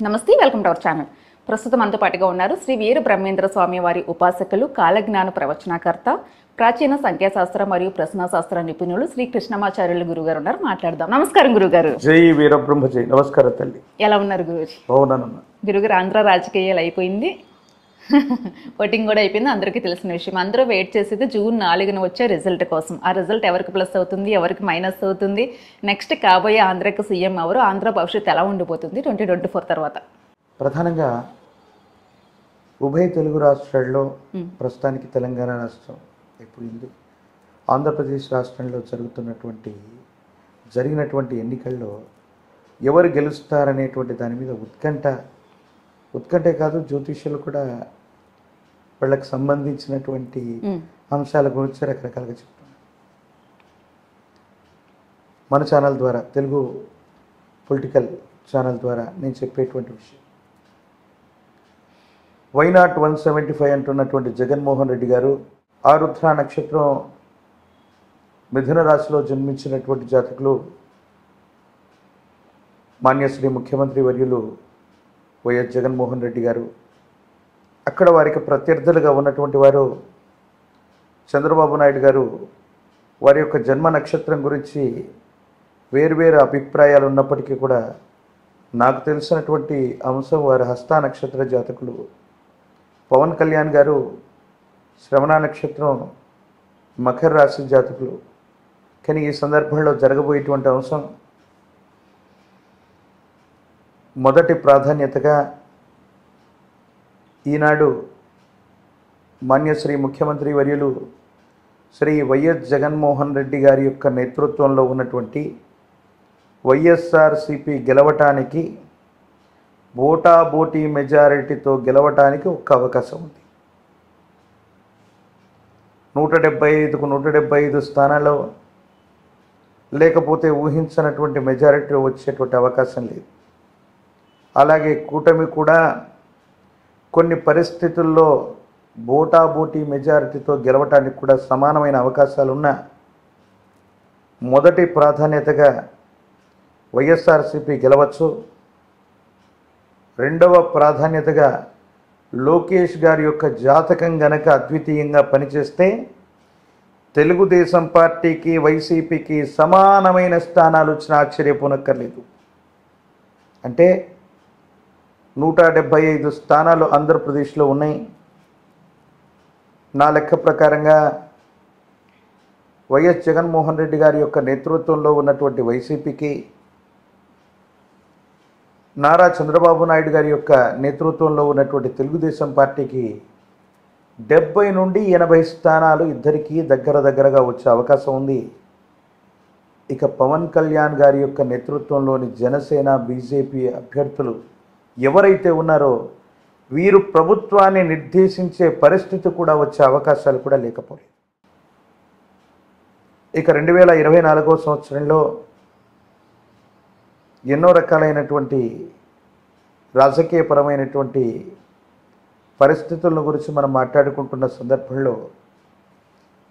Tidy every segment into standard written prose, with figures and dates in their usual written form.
నమస్తే, welcome to our channel. ప్రస్తుతం మనతో పాటుగా ఉన్నారు శ్రీ వీర బ్రహ్మేంద్ర స్వామి వారి ఉపాసకులు, కాలజ్ఞాన ప్రవచనకర్త, ప్రాచీన సంఖ్యాశాస్త్ర మరియు ప్రశ్నాశాస్త్ర నిపుణులు శ్రీ కృష్ణమాచార్యులు గురుగారు ఉన్నారు. మాట్లాడదాం. నమస్కారం గురుగారు. జై వీరబ్రహ్మ జై. నమస్కారం తల్లి. ఎలా ఉన్నారు గురుజీ? అవునమ్మా. గురుగారు, ఆంధ్ర రాజకీయాలు అయిపోయింది, ఓటింగ్ కూడా అయిపోయింది, అందరికీ తెలిసిన విషయం. అందరూ వెయిట్ చేసేది జూన్ 4న వచ్చే రిజల్ట్ కోసం. ఆ రిజల్ట్ ఎవరికి ప్లస్ అవుతుంది, ఎవరికి మైనస్ అవుతుంది, నెక్స్ట్ కాబోయే ఆంధ్రాకి సీఎం ఎవరు, ఆంధ్ర భవిష్యత్తు ఎలా ఉండిపోతుంది 2024 తర్వాత? ప్రధానంగా ఉభయ తెలుగు రాష్ట్రాల్లో ప్రస్తుతానికి తెలంగాణ రాష్ట్రం అయిపోయింది. ఆంధ్రప్రదేశ్ రాష్ట్రంలో జరిగినటువంటి ఎన్నికల్లో ఎవరు గెలుస్తారనేటువంటి దాని మీద ఉత్కంఠే కాదు, జ్యోతిష్యులు కూడా వాళ్ళకి సంబంధించినటువంటి అంశాల గురించి రకరకాలుగా చెప్తున్నారు. మన ఛానల్ ద్వారా, తెలుగు పొలిటికల్ ఛానల్ ద్వారా నేను చెప్పేటువంటి విషయం, వైనాట్ 175 అంటున్నటువంటి జగన్మోహన్ రెడ్డి గారు ఆరుద్ర నక్షత్రం మిథున రాశిలో జన్మించినటువంటి జాతకులు మాన్యశ్రీ ముఖ్యమంత్రి వర్యులు వైఎస్ జగన్మోహన్ రెడ్డి గారు, అక్కడ వారికి ప్రత్యర్థులుగా ఉన్నటువంటి వారు చంద్రబాబు నాయుడు గారు, వారి యొక్క జన్మ నక్షత్రం గురించి వేర్వేరు అభిప్రాయాలు ఉన్నప్పటికీ కూడా నాకు తెలిసినటువంటి అంశం వారి హస్త నక్షత్ర జాతకులు. పవన్ కళ్యాణ్ గారు శ్రవణ నక్షత్రం మకర రాశి జాతకులు. కానీ ఈ సందర్భంలో జరగబోయేటువంటి అంశం మొదటి ప్రాధాన్యతగా ఈనాడు మాన్యశ్రీ ముఖ్యమంత్రి వర్యులు శ్రీ వైఎస్ జగన్మోహన్ రెడ్డి గారి యొక్క నేతృత్వంలో ఉన్నటువంటి వైఎస్ఆర్సిపి గెలవటానికి, బోటాబోటీ మెజారిటీతో గెలవటానికి ఒక అవకాశం ఉంది. 175కు 175 స్థానాల్లో, లేకపోతే ఊహించినటువంటి మెజారిటీ వచ్చేటువంటి అవకాశం లేదు. అలాగే కూటమి కూడా కొన్ని పరిస్థితుల్లో బోటాబోటీ మెజారిటీతో గెలవటానికి కూడా సమానమైన అవకాశాలున్న మొదటి ప్రాధాన్యతగా వైఎస్ఆర్సిపి గెలవచ్చు. రెండవ ప్రాధాన్యతగా లోకేష్ గారి యొక్క జాతకం గనక అద్వితీయంగా పనిచేస్తే తెలుగుదేశం పార్టీకి, వైసీపీకి సమానమైన స్థానాలు వచ్చిన ఆశ్చర్యపోనక్కర్లేదు. అంటే 175 స్థానాలు ఆంధ్రప్రదేశ్లో ఉన్నాయి. నా లెక్క ప్రకారంగా వైఎస్ జగన్మోహన్ రెడ్డి గారి యొక్క నేతృత్వంలో ఉన్నటువంటి వైసీపీకి, నారా చంద్రబాబు నాయుడు గారి యొక్క నేతృత్వంలో ఉన్నటువంటి తెలుగుదేశం పార్టీకి 70 నుండి 80 స్థానాలు ఇద్దరికీ దగ్గరగా వచ్చే అవకాశం ఉంది. ఇక పవన్ కళ్యాణ్ గారి యొక్క నేతృత్వంలోని జనసేన, బీజేపీ అభ్యర్థులు ఎవరైతే ఉన్నారో వీరు ప్రభుత్వాన్ని నిర్దేశించే పరిస్థితి కూడా వచ్చే అవకాశాలు కూడా లేకపోలేదు. ఇక 2024వ సంవత్సరంలో ఎన్నో రకాలైనటువంటి రాజకీయపరమైనటువంటి పరిస్థితుల గురించి మనం మాట్లాడుకుంటున్న సందర్భంలో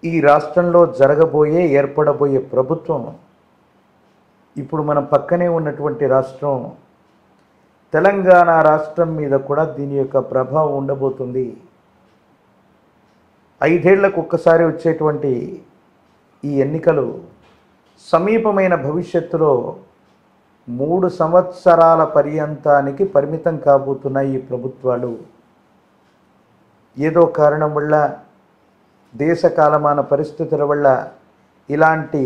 ఈ రాష్ట్రంలో ఏర్పడబోయే ప్రభుత్వం, ఇప్పుడు మనం పక్కనే ఉన్నటువంటి రాష్ట్రం తెలంగాణ రాష్ట్రం మీద కూడా దీని యొక్క ప్రభావం ఉండబోతుంది. 5 ఏళ్లకు ఒక్కసారి వచ్చేటువంటి ఈ ఎన్నికలు సమీపమైన భవిష్యత్తులో 3 సంవత్సరాల పర్యంతానికి పరిమితం కాబోతున్నాయి. ఈ ప్రభుత్వాలు ఏదో కారణం వల్ల, దేశ కాలమాన పరిస్థితుల వల్ల ఇలాంటి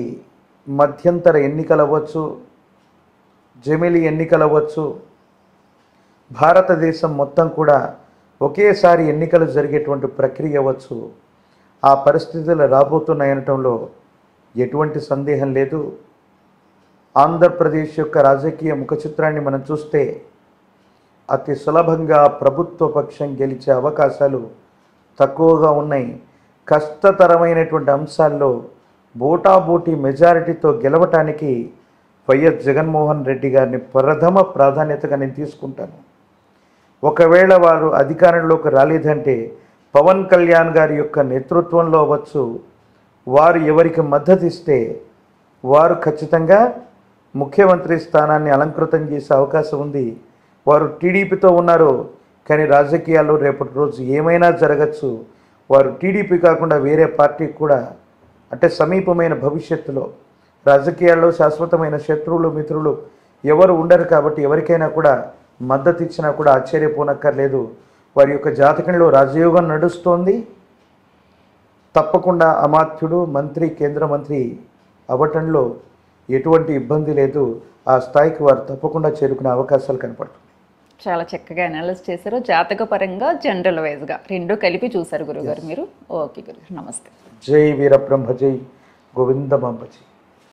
మధ్యంతర ఎన్నికలు అవ్వచ్చు, జమిలి ఎన్నికలు అవ్వచ్చు, భారతదేశం మొత్తం కూడా ఒకేసారి ఎన్నికలు జరిగేటువంటి ప్రక్రియ అవ్వచ్చు, ఆ పరిస్థితులు రాబోతున్నాయనటంలో ఎటువంటి సందేహం లేదు. ఆంధ్రప్రదేశ్ యొక్క రాజకీయ ముఖ చిత్రాన్ని మనం చూస్తే అతి సులభంగా ప్రభుత్వ పక్షం గెలిచే అవకాశాలు తక్కువగా ఉన్నాయి. కష్టతరమైనటువంటి అంశాల్లో బోటాబోటీ మెజారిటీతో గెలవటానికి వైఎస్ జగన్మోహన్ రెడ్డి గారిని ప్రథమ ప్రాధాన్యతగా నేను తీసుకుంటాను. ఒకవేళ వారు అధికారంలోకి రాలేదంటే పవన్ కళ్యాణ్ గారి యొక్క నేతృత్వంలో అవ్వచ్చు, వారు ఎవరికి మద్దతు ఇస్తే వారు ఖచ్చితంగా ముఖ్యమంత్రి స్థానాన్ని అలంకృతం చేసే అవకాశం ఉంది. వారు టీడీపీతో ఉన్నారు, కానీ రాజకీయాల్లో రేపటి రోజు ఏమైనా జరగచ్చు. వారు టీడీపీ కాకుండా వేరే పార్టీకి కూడా, అంటే సమీపమైన భవిష్యత్తులో రాజకీయాల్లో శాశ్వతమైన శత్రువులు మిత్రులు ఎవరు ఉండరు. కాబట్టి ఎవరికైనా కూడా మద్దతు ఇచ్చినా కూడా ఆశ్చర్యపోనక్కర్లేదు. వారి యొక్క జాతకంలో రాజయోగం నడుస్తోంది. తప్పకుండా అమాత్యుడు మంత్రి, కేంద్ర మంత్రి అవ్వటంలో ఎటువంటి ఇబ్బంది లేదు. ఆ స్థాయికి వారు తప్పకుండా చేరుకునే అవకాశాలు కనపడుతుంది. చాలా చక్కగా అనలైజ్ చేశారు. జాతక పరంగా జనరల్ వైజ్గా రెండు కలిపి చూశారు గురుగారు మీరు. ఓకే గురుగారు, నమస్తే. జై వీరబ్రహ్మ, జై గోవిందమాంబజీ.